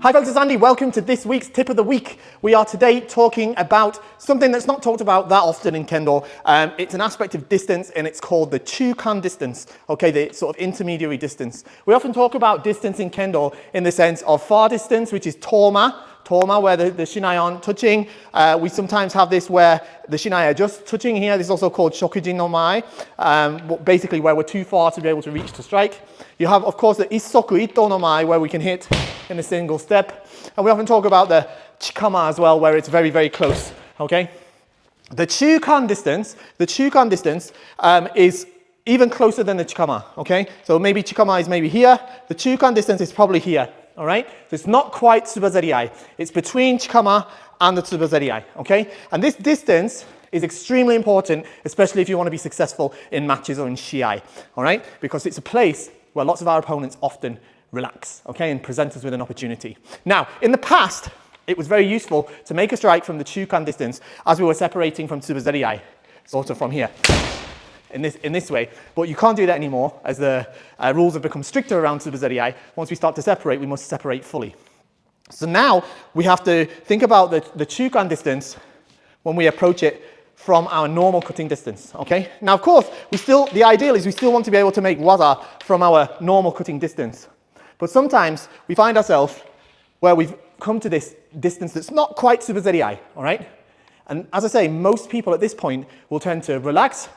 Hi folks, it's Andy. Welcome to this week's Tip of the Week. We are today talking about something that's not talked about that often in Kendo. It's an aspect of distance and it's called the Chukan distance, okay, the sort of intermediary distance. We often talk about distance in Kendo in the sense of far distance, which is Toma, where the shinai aren't touching. We sometimes have this where the shinai are just touching here. This is also called Shokujin no Mai, basically where we're too far to be able to reach to strike. You have, of course, the Issoku Ito no Mai, where we can hit in a single step. And we often talk about the Chikama as well, where it's very, very close, okay? The Chukan distance is even closer than the Chikama, okay? So maybe Chikama is maybe here. The Chukan distance is probably here, all right? So it's not quite tsubazariai. It's between Chikama and the tsubazariai, okay? And this distance is extremely important, especially if you want to be successful in matches or in shiai, all right? Because it's a place where lots of our opponents often relax, okay, and present us with an opportunity. Now, in the past, it was very useful to make a strike from the Chukan distance as we were separating from tsubazariai, sort of from here, in this way. But you can't do that anymore, as the rules have become stricter around tsubazariai. Once we start to separate, we must separate fully. So now we have to think about the Chukan distance when we approach it from our normal cutting distance, okay? Now, of course, the ideal is we still want to be able to make waza from our normal cutting distance. But sometimes we find ourselves where we've come to this distance that's not quite tsubazariai, all right? And as I say, most people at this point will tend to relax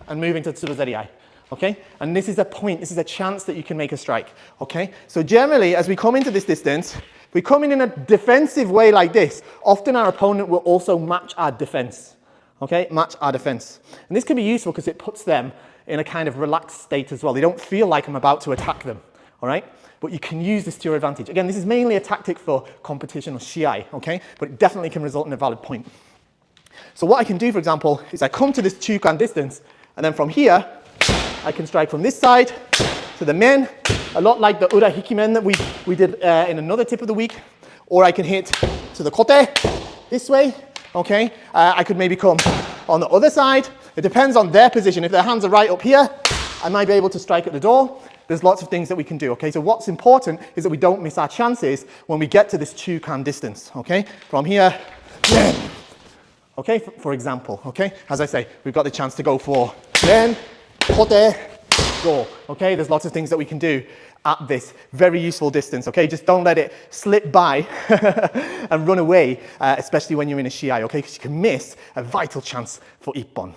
and move into tsubazariai, okay? And this is a chance that you can make a strike, okay? So generally, as we come into this distance, we come in a defensive way like this. Often our opponent will also match our defense, okay? Match our defense. And this can be useful because it puts them in a kind of relaxed state as well. They don't feel like I'm about to attack them, all right? But you can use this to your advantage. Again, this is mainly a tactic for competition or shiai, okay? But it definitely can result in a valid point. So what I can do, for example, is I come to this Chukan distance, and then from here, I can strike from this side to the men, a lot like the ura hikimen that we did in another tip of the week, or I can hit to the kote this way, okay? I could maybe come on the other side. It depends on their position. If their hands are right up here, I might be able to strike at the door. There's lots of things that we can do, okay? So what's important is that we don't miss our chances when we get to this Chukan distance, okay? From here, okay, for example, okay? As I say, we've got the chance to go for then, kote, go, okay? There's lots of things that we can do at this very useful distance, okay? Just don't let it slip by and run away, especially when you're in a shiai, okay? Because you can miss a vital chance for ippon.